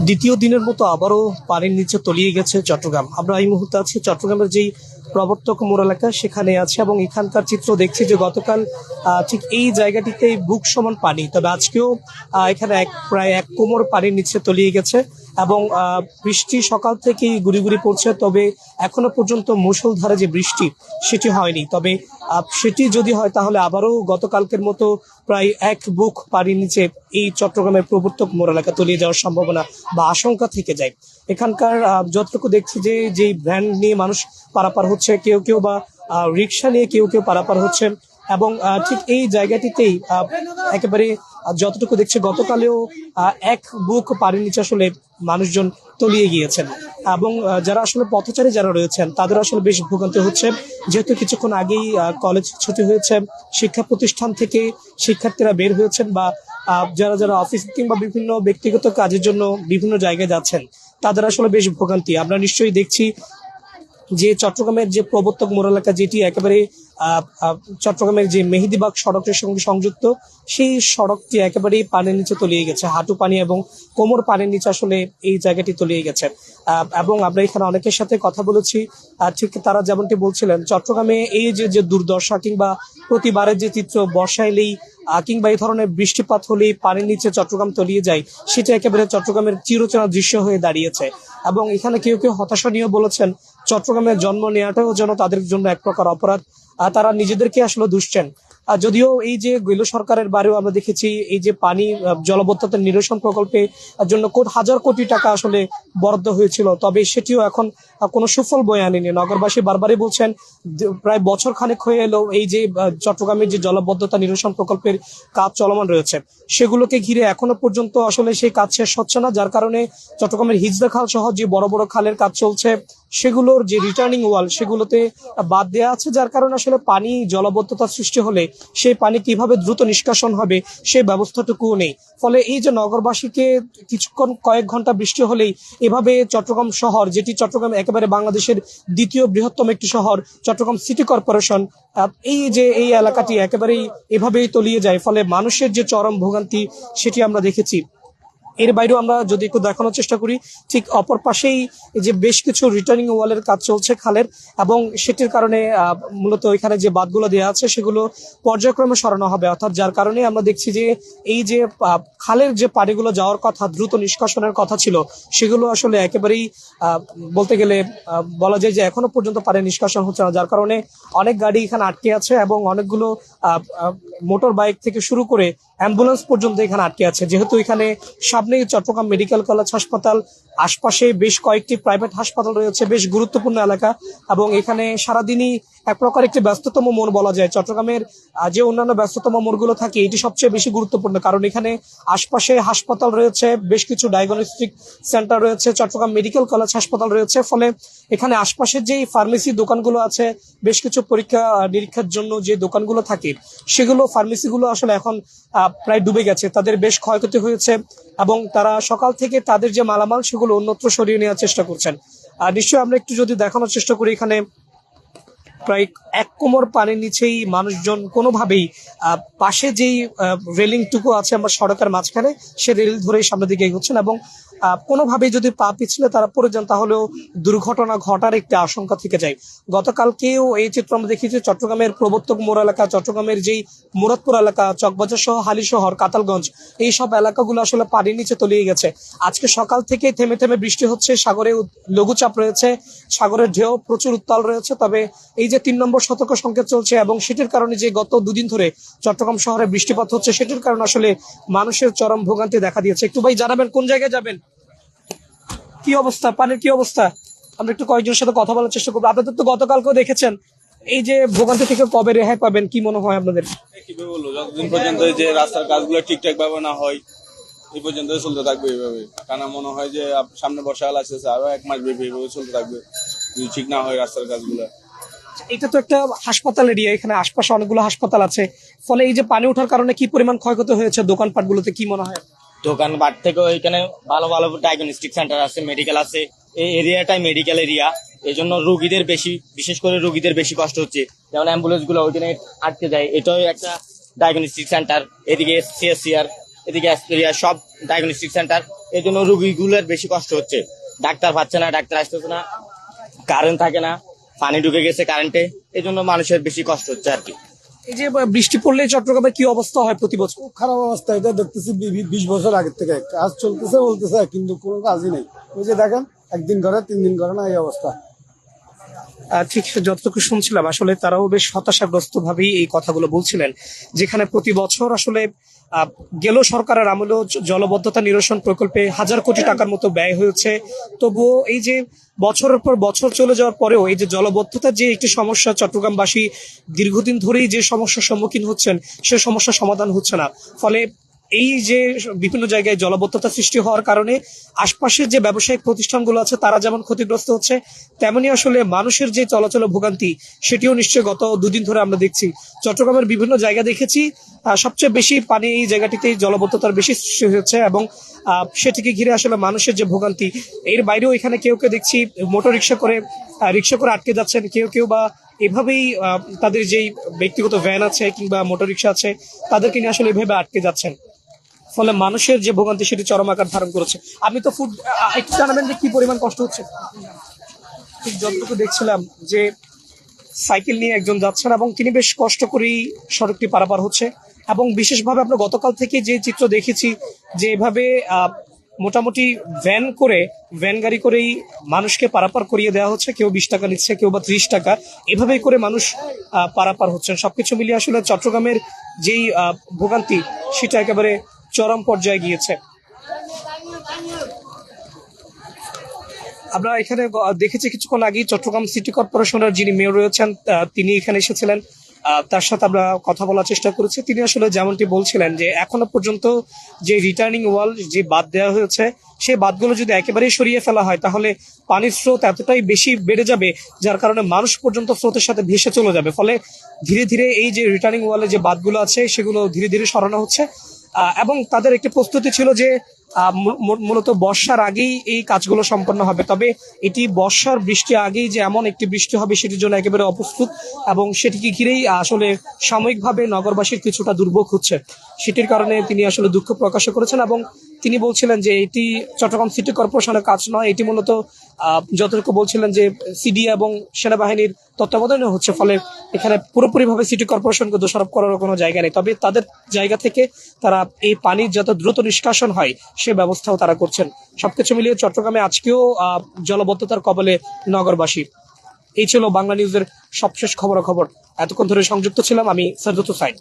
দ্বিতীয় দিনের মতো আবারও পানির নিচে তলিয়ে গেছে চট্টগ্রাম। আমরা এই মুহূর্তে আছি চট্টগ্রামের যেই প্রবর্তক মোড় এলাকা সেখানে আছে, এবং এখানকার চিত্র দেখছি যে গতকাল ঠিক এই জায়গাটিতে বুক সমান পানি, তবে আজকেও এখানে প্রায় 1 কোমর পানির নিচে তলিয়ে গেছে। এবং বৃষ্টি সকাল থেকেই গুড়ি গুড়ি পড়ছে, তবে এখনো পর্যন্ত মুষলধারে যে বৃষ্টি সেটি হয়নি। তবে সেটি যদি হয় তাহলে আবারও গতকালকের মতো প্রায় 1 বুক পানির নিচে এই চট্টগ্রামের প্রবর্তক মোড় এলাকা তলিয়ে যাওয়ার সম্ভাবনা বা আশঙ্কা থেকে যায়। এখানকার যতটুকু দেখছি যে যেই ভ্যান নিয়ে মানুষ পারাপার হচ্ছে, কেউ কেউ বা রিক্সা নিয়ে কেউ কেউ পারাপার হচ্ছে। এবং ঠিক এই জায়গাটিতেই একেবারে যতটুকু দেখছে গতকালেও 1 বুক পানির নিচে আসলে মানুষজন তলিয়ে গিয়েছেন। এবং যারা আসলে পথচারী যারা রয়েছেন তাদের আসলে বেশ ভোগান্তি হচ্ছে, যেহেতু কিছুক্ষণ আগেই কলেজ ছুটি হয়েছে, শিক্ষা প্রতিষ্ঠান থেকে শিক্ষার্থীরা বের হয়েছেন, বা যারা যারা অফিস কিংবা বিভিন্ন ব্যক্তিগত কাজের জন্য বিভিন্ন জায়গায় যাচ্ছেন তাদের আসলে বেশ ভোগান্তি। আমরা নিশ্চয়ই দেখছি যে চট্টগ্রামের যে প্রবর্তক মোড় এলাকা, যেটি একেবারে চট্টগ্রামের যে মেহেদীবাগ সড়কের সঙ্গে সংযুক্ত, সেই সড়কটি একেবারেই পানির নিচে তলিয়ে গেছে। হাঁটু পানি এবং কোমর পানির নিচে আসলে এই জায়গাটি তলিয়ে গেছে। এবং আমরা এখানে অনেকের সাথে কথা বলেছি, ঠিক তারা যেমনটি বলছিলেন চট্টগ্রামে এই যে যে দুর্দশা কিংবা প্রতিবারের যে চিত্র, বর্ষা এলেই কিংবা এই ধরনের বৃষ্টিপাত হলেই পানির নিচে চট্টগ্রাম তলিয়ে যায়, সেটা একেবারে চট্টগ্রামের চিরচেনা দৃশ্য হয়ে দাঁড়িয়েছে। এবং এখানে কেউ কেউ হতাশা নিয়ে বলেছেন চট্টগ্রামের জন্ম নেওয়াটাও যেন তাদের জন্য এক প্রকার অপরাধ। তারা নিজেদেরকে আসলে দুষছেন। যদিও এই যে গেল সরকারের বারেও আমরা দেখেছি এই যে পানি জলবদ্ধতা নিরসন প্রকল্পে জন্য হাজার কোটি টাকা আসলে বরাদ্দ হয়েছিল, তবে সেটিও এখন কোনো সুফল বয়ে আনেনি। নগরবাসী বারবারই বলছেন প্রায় বছর খানেক হয়ে এলো এই যে চট্টগ্রামের যে জলবদ্ধতা নিরসন প্রকল্পের কাজ চলমান রয়েছে, সেগুলোকে ঘিরে এখনো পর্যন্ত আসলে সেই কাজ শেষ হচ্ছে না। যার কারণে চট্টগ্রামের হিজদা খাল সহ যে বড় বড় খালের কাজ চলছে, সেগুলোর যে রিটার্নিং ওয়াল সেগুলোতে বাদ দেওয়া আছে। যার কারণে আসলে পানি জলবদ্ধতা সৃষ্টি হলে সেই পানি কিভাবে দ্রুত নিষ্কাশন হবে সেই ব্যবস্থাটুকুও নেই। ফলে এই যে নগরবাসীকে কিছুক্ষণ কয়েক ঘন্টা বৃষ্টি হলেই এভাবে চট্টগ্রাম শহর, যেটি চট্টগ্রাম একেবারে বাংলাদেশের দ্বিতীয় বৃহত্তম একটি শহর, চট্টগ্রাম সিটি কর্পোরেশন, এই যে এই এলাকাটি একেবারেই এভাবেই তলিয়ে যায়। ফলে মানুষের যে চরম ভোগান্তি সেটি আমরা দেখেছি। এর বাইরেও আমরা যদি একটু দেখানোর চেষ্টা করি, ঠিক অপর পাশেই যে বেশ কিছু রিটার্নিং ওয়ালের কাজ চলছে খালের, এবং সেটির কারণে মূলত এখানে যে বাঁধগুলো দেওয়া আছে সেগুলো পর্যায়ক্রমে সরানো হবে। অর্থাৎ যার কারণে আমরা দেখছি যে এই যে খালের যে পানিগুলো যাওয়ার কথা, দ্রুত নিষ্কাশনের কথা ছিল, সেগুলো আসলে একেবারেই বলতে গেলে বলা যায় যে এখনো পর্যন্ত পানি নিষ্কাশন হচ্ছে না। যার কারণে অনেক গাড়ি এখানে আটকে আছে, এবং অনেকগুলো মোটর বাইক থেকে শুরু করে অ্যাম্বুলেন্স পর্যন্ত এখানে আটকে আছে। যেহেতু এখানে সামনেই চট্টগ্রাম মেডিকেল কলেজ হাসপাতাল, আশপাশে বেশ কয়েকটি প্রাইভেট হাসপাতাল রয়েছে, বেশ গুরুত্বপূর্ণ এলাকা, এবং এখানে সারাদিনই এক প্রকার একটি ব্যস্ততম মোড় বলা যায়। চট্টগ্রামের যে অন্যান্য ব্যস্ততম মোড়গুলো থাকে, এটি সবচেয়ে বেশি গুরুত্বপূর্ণ, কারণ এখানে আশপাশে হাসপাতাল রয়েছে, বেশ কিছু ডায়াগনস্টিক সেন্টার রয়েছে, চট্টগ্রাম মেডিকেল কলেজ হাসপাতাল রয়েছে। ফলে এখানে আশপাশের যে ফার্মেসি দোকানগুলো আছে, বেশ কিছু পরীক্ষা নিরীক্ষার জন্য যে দোকানগুলো থাকে, সেগুলো ফার্মেসিগুলো আসলে এখন প্রায় ডুবে গেছে, তাদের বেশ ক্ষয়ক্ষতি হয়েছে, এবং তারা সকাল থেকে তাদের যে মালামাল সেগুলো অন্যত্র সরিয়ে নেওয়ার চেষ্টা করছেন। নিশ্চয়ই আমরা একটু যদি দেখানোর চেষ্টা করি, এখানে প্রায় 1 কোমর পানির নিচেই মানুষজন কোনোভাবেই পাশে যেই রেলিংটুকু আছে আমার সড়কের মাঝখানে, সে রেল ধরেই সামনের দিকে এগোচ্ছেন, এবং কোনোভাবেই যদি পা পিছলে তারা পড়ে যান তাহলেও দুর্ঘটনা ঘটার একটি আশঙ্কা থেকে যায়। গতকালকেও এই চিত্র আমরা দেখেছি চট্টগ্রামের প্রবর্তক মোড় এলাকা, চট্টগ্রামের যেই মুরাদপুর এলাকা, চকবাজার সহ হালি শহর, কাতালগঞ্জ, এই সব এলাকাগুলো আসলে পানির নিচে তলিয়ে গেছে। আজকে সকাল থেকে থেমে থেমে বৃষ্টি হচ্ছে, সাগরে লঘুচাপ রয়েছে, সাগরের ঢেউ প্রচুর উত্তাল রয়েছে। তবে এই যে 3 নম্বর সতর্ক সংকেত চলছে, এবং সেটির কারণে যে গত দুদিন ধরে চট্টগ্রাম শহরে বৃষ্টিপাত হচ্ছে, সেটির কারণে আসলে মানুষের চরম ভোগান্তি দেখা দিয়েছে। একটু ভাই জানাবেন কোন জায়গায় যাবেন, কি অবস্থা, পানির কি অবস্থা? আমরা একটু কয়েকজনের সাথে কথা বলার চেষ্টা করবো। আপনাদের তো গতকালকেও দেখেছেন, এই যে ভোগান্তি থেকে কবে রেহাই পাবেন, কি মনে হয় আপনাদের? কিভাবে বলবো, যতদিন পর্যন্ত যে রাস্তার কাজগুলো ঠিকঠাক ভাবে না হয় এই পর্যন্ত চলতে থাকবে এইভাবে। কারণ মনে হয় যে সামনে বর্ষাকাল আসতেছে, আরো 1 মাস ব্যাপী এইভাবে চলতে থাকবে যদি ঠিক না হয় রাস্তার কাজগুলো। এটা তো একটা হাসপাতাল এরিয়া, এখানে আশপাশে অনেকগুলো হাসপাতাল আছে, ফলে এই যে পানি ওঠার কারণে কি পরিমাণ ক্ষয়ক্ষতি হয়েছে দোকানপাট গুলোতে, কি মনে হয়? দোকানপাট থেকেও এখানে ভালো ভালো ডায়াগনস্টিক সেন্টার আছে, মেডিকেল আছে। এই এরিয়াটাই মেডিকেল এরিয়া, এই জন্য রোগীদের বেশি, বিশেষ করে রোগীদের বেশি কষ্ট হচ্ছে। যেমন অ্যাম্বুলেন্স গুলো ওইখানে আটকে যায়, এটাও একটা ডায়াগনস্টিক সেন্টার। এদিকে সিএসসিআর, এদিকে অ্যাসপেরিয়া সব ডায়াগনস্টিক সেন্টার। এই জন্য রুগীগুলোর বেশি কষ্ট হচ্ছে, ডাক্তার পাচ্ছে না, ডাক্তার আসতেছে না, কারেন্ট থাকে না, পানি ঢুকে গেছে কারেন্টে, এই জন্য মানুষের বেশি কষ্ট হচ্ছে আর কি। এই যে বৃষ্টি পড়লে চট্টগ্রামে কি অবস্থা হয় প্রতি বছর? খুব খারাপ অবস্থা, এটা দেখতেছি 20 বছর আগের থেকে কাজ চলতেছে বলতেছে কিন্তু কোনো কাজই নেই। ওই যে দেখেন, একদিন করে 3 দিন করে না, এই অবস্থা। ঠিক যতটুকু শুনছিলাম আসলে তারাও বেশ হতাশাগ্রস্ত ভাবেই এই কথাগুলো বলছিলেন, যেখানে প্রতি বছর আসলে গেল সরকারের আমলেও জলবদ্ধতা নিরসন প্রকল্পে হাজার কোটি টাকার মতো ব্যয় হয়েছে, তবুও এই যে বছরের পর বছর চলে যাওয়ার পরেও এই যে জলবদ্ধতার যে একটি সমস্যা, চট্টগ্রামবাসী দীর্ঘদিন ধরেই যে সমস্যার সম্মুখীন হচ্ছেন সে সমস্যার সমাধান হচ্ছে না। ফলে এই যে বিভিন্ন জায়গায় জলবদ্ধতা সৃষ্টি হওয়ার কারণে আশপাশের যে ব্যবসায়িক প্রতিষ্ঠানগুলো আছে তারা যেমন ক্ষতিগ্রস্ত হচ্ছে, তেমনি আসলে মানুষের যে চলাচল ভোগান্তি সেটিও নিশ্চয়ই গত দুদিন ধরে আমরা দেখছি। চট্টগ্রামের বিভিন্ন জায়গা দেখেছি, সবচেয়ে বেশি পানি এই জায়গাটিতেই জলবদ্ধতার বেশি সৃষ্টি হয়েছে এবং সেটিকে ঘিরে আসলে মানুষের যে ভোগান্তি, এর বাইরেও এখানে কেউ কেউ দেখছি মোটর রিক্সা করে আটকে যাচ্ছেন, কেউ কেউ বা এভাবেই তাদের যেই ব্যক্তিগত ভ্যান আছে কিংবা মোটর রিক্সা আছে তাদেরকে নিয়ে আসলে এভাবে আটকে যাচ্ছেন। ফলে মানুষের যে ভোগান্তি সেটি চরম আকার ধারণ করেছে। আপনি তো একটু জানাবেন যে কি পরিমাণ কষ্ট হচ্ছে? ঠিক যতটুকু দেখছিলাম যে সাইকেল নিয়ে একজন যাচ্ছেন এবং তিনি বেশ কষ্ট করেই সড়কটি পারাপার হচ্ছে, এবং বিশেষভাবে আমরা গতকাল থেকে যে চিত্র দেখেছি যে এভাবে মোটামুটি ভ্যান গাড়ি করেই মানুষকে পারাপার করিয়ে দেওয়া হচ্ছে, কেউ 20 টাকা নিচ্ছে, কেউ বা 30 টাকা, এভাবেই করে মানুষ পারাপার হচ্ছেন। সবকিছু মিলিয়ে আসলে চট্টগ্রামের যেই ভোগান্তি সেটা একেবারে চরম পর্যায়ে গিয়েছে। আমরা এখানে দেখেছি কিছুক্ষণ আগেই চট্টগ্রাম সিটি কর্পোরেশনের যিনি মেয়র রয়েছেন তিনি এখানে এসেছিলেন, তার সাথে আমরা কথা বলার চেষ্টা করেছি। তিনি আসলে যেমনটি বলছিলেন যে এখনো পর্যন্ত যে রিটার্নিং ওয়াল যে বাঁধ দেওয়া হয়েছে সেই বাঁধগুলো যদি একেবারেই সরিয়ে ফেলা হয় তাহলে পানির স্রোত এতটাই বেশি বেড়ে যাবে যার কারণে মানুষ পর্যন্ত স্রোতের সাথে ভেসে চলে যাবে। ফলে ধীরে ধীরে এই যে রিটার্নিং ওয়ালে যে বাঁধগুলো আছে সেগুলো ধীরে ধীরে সরানো হচ্ছে এবং তাদের একটি প্রস্তুতি ছিল যে মূলত বর্ষার আগেই এই কাজগুলো সম্পন্ন হবে। তবে এটি বর্ষার বৃষ্টি আগেই যে এমন একটি বৃষ্টি হবে সেটির জন্য একেবারে অপ্রস্তুত, এবং সেটিকে ঘিরেই আসলে সাময়িকভাবে নগরবাসীর কিছুটা দুর্ভোগ হচ্ছে। সেটির কারণে তিনি আসলে দুঃখ প্রকাশ করেছেন এবং তিনি বলছিলেন যে এটি চট্টগ্রাম সিটি কর্পোরেশনের কাজ নয়, এটি মূলত যতটুকু বলছিলেন যে সিডি এবং সেনাবাহিনীর তত্ত্বাবধানে হচ্ছে। ফলে এখানে পুরোপুরিভাবে সিটি কর্পোরেশনকে দোষারোপ করার কোনো জায়গা নেই, তবে তাদের জায়গা থেকে তারা এই পানির যত দ্রুত নিষ্কাশন হয় সে ব্যবস্থাও তারা করছেন। সবকিছু মিলিয়ে চট্টগ্রামে আজকেও জলবদ্ধতার কবলে নগরবাসী। এই ছিল বাংলা নিউজের সবশেষ খবরাখবর। এতক্ষণ ধরে সংযুক্ত ছিলাম আমি সারদুত সাইদ।